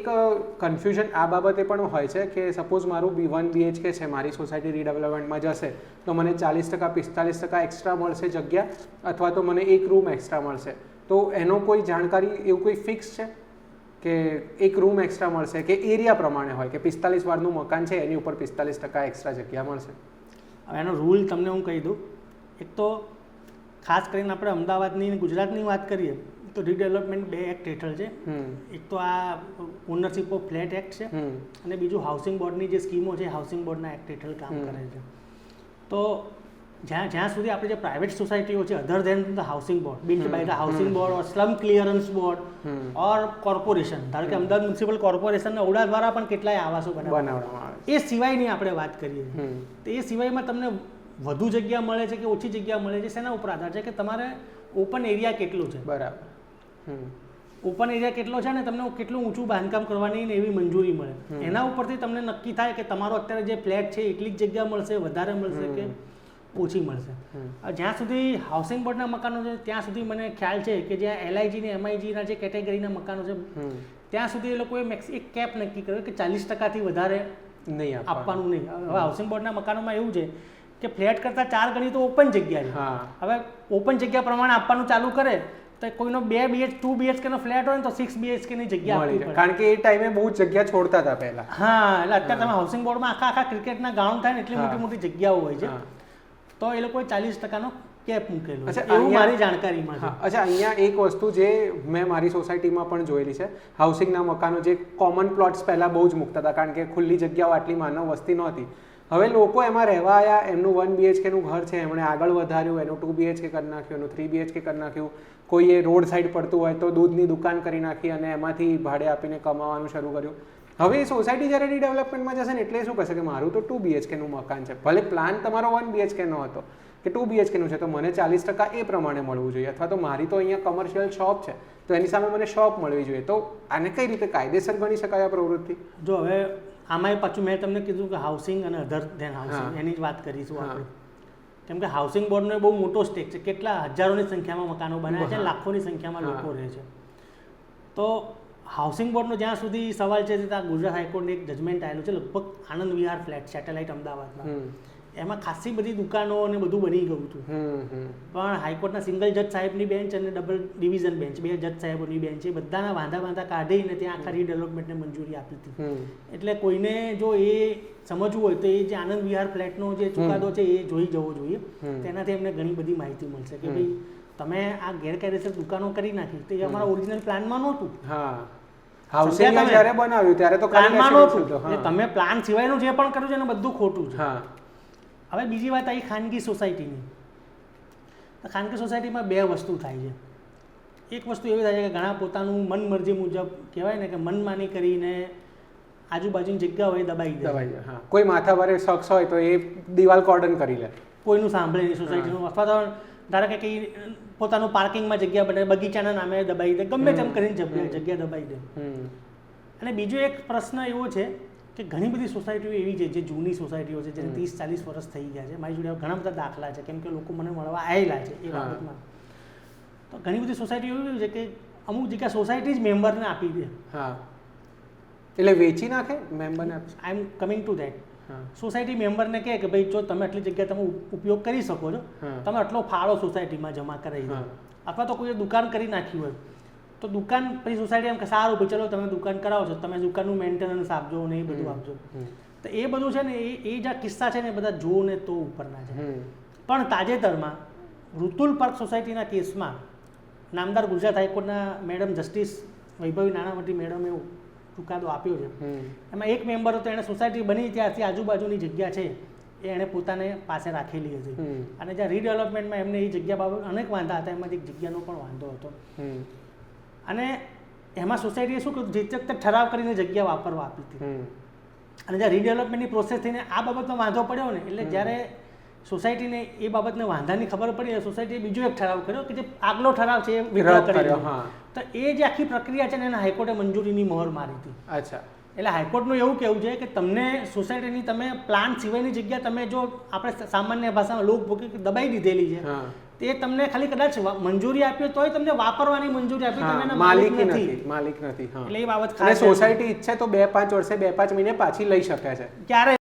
એક કન્ફ્યુઝન આ બાબતે પણ હોય છે કે સપોઝ મારું 1 BHK છે, મારી સોસાયટી રીડેવલપમેન્ટમાં જશે તો મને 40% 45% એક્સ્ટ્રા મળશે જગ્યા, અથવા તો મને એક રૂમ એક્સ્ટ્રા મળશે. તો એનો કોઈ જાણકારી એવું કોઈ ફિક્સ છે કે એક રૂમ એક્સ્ટ્રા મળશે કે એરિયા પ્રમાણે હોય કે 45 વાળનું મકાન છે એની ઉપર 45% એક્સ્ટ્રા જગ્યા મળશે? હવે એનો રૂલ તમને હું કહી દઉં. એક તો ખાસ કરીને આપણે અમદાવાદની અને ગુજરાતની વાત કરીએ તો રીડેવલપમેન્ટ 2 એક્ટ હેઠળ છે. એક તો આ ઓનરશિપ ઓફ ફ્લેટ એક્ટ છે અને બીજું હાઉસિંગ બોર્ડની જે સ્કીમો છે હાઉસિંગ બોર્ડના એક્ટ હેઠળ કામ કરે છે. તો જ્યાં સુધી આપણે જે પ્રાઇવેટ સોસાયટીઓ છે other than the housing board, built by the housing board or slum clearance board or corporation, ધારો કે અમદાવાદ મ્યુનિસિપલ કોર્પોરેશનના ઓડા દ્વારા પણ કેટલાય આવાસો બનાવવામાં આવે, એ સિવાયની આપણે વાત કરીએ તો એ સિવાયમાં તમને વધુ જગ્યા મળે છે કે ઓછી જગ્યા મળે છે શેના ઉપર આધાર છે કે તમારે ઓપન એરિયા કેટલું છે. બરાબર. ઓપન એરિયા કેટલો છે ને તમને કેટલું ઊંચું બાંધકામ કરવાની ને એવી મંજૂરી મળે, એના ઉપરથી તમને નક્કી થાય કે તમારો અત્યારે જે ફ્લેટ છે એટલી જ જગ્યા મળશે, વધારે મળશે કે ઓછી મળશે. જ્યાં સુધી હાઉસિંગ બોર્ડના મકાનો છે ત્યાં સુધી મને ખ્યાલ છે કે જ્યાં LIG ને MIGના જે કેટેગરીના મકાનો છે ત્યાં સુધી એ લોકોએ એક કેપ નક્કી કર્યો કે 40%થી વધારે નહીં આપવાનું નહીં. હવે હાઉસિંગ બોર્ડના મકાનોમાં એવું છે કે ફ્લેટ કરતાં 4 ગણી તો ઓપન જગ્યા છે. હવે ઓપન જગ્યા પ્રમાણે આપવાનું ચાલુ કરે તો કોઈનો 2 BHK નો ફ્લેટ હોય ને તો 6 BHK ની જગ્યા આપવી પડે, કારણ કે એ ટાઈમે બહુ જગ્યા છોડતા હતા પહેલા. હા, એટલે અત્યારે તમે હાઉસિંગ બોર્ડમાં આખા ક્રિકેટના ગ્રાઉન્ડ થાય ને એટલી મોટી મોટી જગ્યાઓ હોય છે, તો એ લોકોએ 40%નો કેપ મૂકેલો છે, એવું મારી જાણકારીમાં છે. અચ્છા, અહીંયા એક વસ્તુ જે મેં મારી સોસાયટીમાં પણ જોયેલી છે, હાઉસિંગના મકાનો જે કોમન પ્લોટ્સ પહેલાં બહુ જ મૂકતા હતા કારણ કે ખુલ્લી જગ્યાઓ આટલી માનવ વસ્તી નહોતી. હવે લોકો એમાં રહેવા આવ્યા, એમનું 1 BHKનું ઘર છે એમણે આગળ વધાર્યું, એનું 2 BHK કરી નાખ્યું, એનું 3 BHK કરી નાખ્યું, કોઈએ રોડ સાઈડ પડતું હોય તો દૂધની દુકાન કરી નાખી અને એમાંથી ભાડે આપીને કમાવાનું શરૂ કર્યું. હવે એ સોસાયટી જ્યારે રીડેવલપમેન્ટમાં જશે ને એટલે શું કહેશે કે મારું તો 2 BHKનું મકાન છે, ભલે પ્લાન તમારો 1 BHKનો હતો કે 2 BHKનું છે તો મને 40% એ પ્રમાણે મળવું જોઈએ, અથવા તો મારી તો અહીંયા કમર્શિયલ શોપ છે તો એની સામે મને શોપ મળવી જોઈએ. તો આને કઈ રીતે કાયદેસર ગણી શકાય આ પ્રવૃત્તિ? જો હવે આમાંય પાછું મેં તમને કીધું કે હાઉસિંગ અને અધર ધેન હાઉસિંગ એની જ વાત કરીશું આપણે, કેમ કે હાઉસિંગ બોર્ડનો બહુ મોટો સ્ટેક છે, કેટલા હજારોની સંખ્યામાં મકાનો બનાવ્યા છે, લાખોની સંખ્યામાં લોકો રહે છે. તો હાઉસિંગ બોર્ડનો જ્યાં સુધી સવાલ છે ત્યાં ગુજરાત હાઈકોર્ટનું એક જજમેન્ટ આવેલું છે લગભગ આનંદ વિહાર ફ્લેટ સેટેલાઇટ અમદાવાદમાં, એમાં ખાસી બધી દુકાનો અને બધું બની ગયું હતું, પણ હાઈકોર્ટના સિંગલ જજ સાહેબની બેન્ચ અને ડબલ ડિવિઝન બેન્ચ, 2 જજ સાહેબોની બેન્ચ એ બધાના વાંધા કાઢીને ત્યાં આખા રીડેવલપમેન્ટને મંજૂરી આપી હતી. એટલે કોઈને જો એ સમજવું હોય તો એ જે આનંદ વિહાર ફ્લેટનો જે ચુકાદો છે એ જોઈ જવો જોઈએ, તેનાથી એમને ઘણી બધી માહિતી મળશે કે ભાઈ તમે આ ગેરકાયદેસર દુકાનો કરી નાખી તો એ અમારા ઓરિજિનલ પ્લાનમાં નહોતું. હાઉસિંગ જ્યારે બનાવ્યું ત્યારે તો પ્લાનમાં નહોતું, એટલે તમે પ્લાન સિવાયનું જે પણ કર્યું છે ને બધું ખોટું છે. હવે બીજી વાત આવી ખાનગી સોસાયટીની. ખાનગી સોસાયટીમાં 2 વસ્તુ થાય છે. એક વસ્તુ એવી થાય છે કે ઘણા પોતાનું મન મરજી મુજબ કહેવાય ને કે મનમાની કરીને આજુબાજુની જગ્યા હોય દબાઈ દે. કોઈ માથાભારે શખ્સ હોય તો એ દિવાલ કોર્ડન કરી લે, કોઈનું સાંભળે નહીં સોસાયટીનું, અથવા તો ધારો કે કંઈ પોતાનું પાર્કિંગમાં જગ્યા બને બગીચાના નામે દબાઈ દે, ગમે તેમ કરીને જગ્યા દબાઈ દે. અને બીજો એક પ્રશ્ન એવો છે કે ઘણી બધી સોસાયટીઓ એવી છે જે જૂની સોસાયટીઓ છે જેને 30-40 વર્ષ થઈ ગયા છે. મારી જોડે ઘણા બધા દાખલા છે કેમ કે લોકો મને મળવા આવેલા છે એ બાબતમાં. તો ઘણી બધી સોસાયટીઓ એવી છે કે અમુક જગ્યા સોસાયટી જ મેમ્બરને આપી દે, એટલે વેચી નાખે મેમ્બરને. I am coming to that. Society મેમ્બરને કહે કે ભાઈ જો તમે આટલી જગ્યા તમે ઉપયોગ કરી શકો છો, તમે આટલો ફાળો સોસાયટીમાં જમા કરાવી દો, અથવા તો કોઈ દુકાન કરી નાખી હોય તો દુકાન પછી સોસાયટી એમ કે સારું ભાઈ ચલો તમે દુકાન કરાવો છો, તમે દુકાનનું મેન્ટેનન્સ આપજો ને એ બધું આપજો. તો એ બધું છે ને એ જે કિસ્સા છે ને એ બધા જો ને તો ઉપરના છે. પણ તાજેતરમાં ઋતુલ પાર્ક સોસાયટીના કેસમાં નામદાર ગુજરાત હાઈકોર્ટના મેડમ જસ્ટિસ વૈભવી નાણાવટી મેડમે એવું ચુકાદો આપ્યો છે. એમાં એક મેમ્બર હતો, એણે સોસાયટી બની ત્યારથી આજુબાજુની જગ્યા છે એ એણે પોતાને પાસે રાખેલી હતી, અને જ્યાં રીડેવલપમેન્ટમાં એમને એ જગ્યા બાબત અનેક વાંધા હતા, એમાંથી એક જગ્યાનો પણ વાંધો હતો. અને એમાં સોસાયટીએ શું કર્યું, જે વખતે ઠરાવ કરીને જગ્યા વાપરવા આપી હતી, અને જ્યાં રીડેવલપમેન્ટની પ્રોસેસ થઈને આ બાબતનો વાંધો પડ્યો ને એટલે જ્યારે સોસાયટીને એ બાબતને વાંધાની ખબર પડી, સોસાયટીએ બીજો એક ઠરાવ કર્યો કે જે આગલો ઠરાવ છે એ વિડ્રો કર્યો. તો એ જે આખી પ્રક્રિયા છે ને એને હાઈકોર્ટે મંજૂરીની મહોર મારી હતી. અચ્છા, એટલે હાઈકોર્ટનું એવું કહેવું છે કે તમને સોસાયટીની તમે પ્લાન સિવાયની જગ્યા તમે જો આપણે સામાન્ય ભાષામાં લોકભોગી દબાઈ દીધેલી છે તે તમને ખાલી કદાચ મંજૂરી આપી તોય તમને વાપરવાની મંજૂરી આપી, તમે એના માલિક નથી. એટલે એ બાબત અને સોસાયટી ઈચ્છે તો 2-5 વર્ષે 2-5 મહિને પાછી લઈ શકે છે. ક્યારે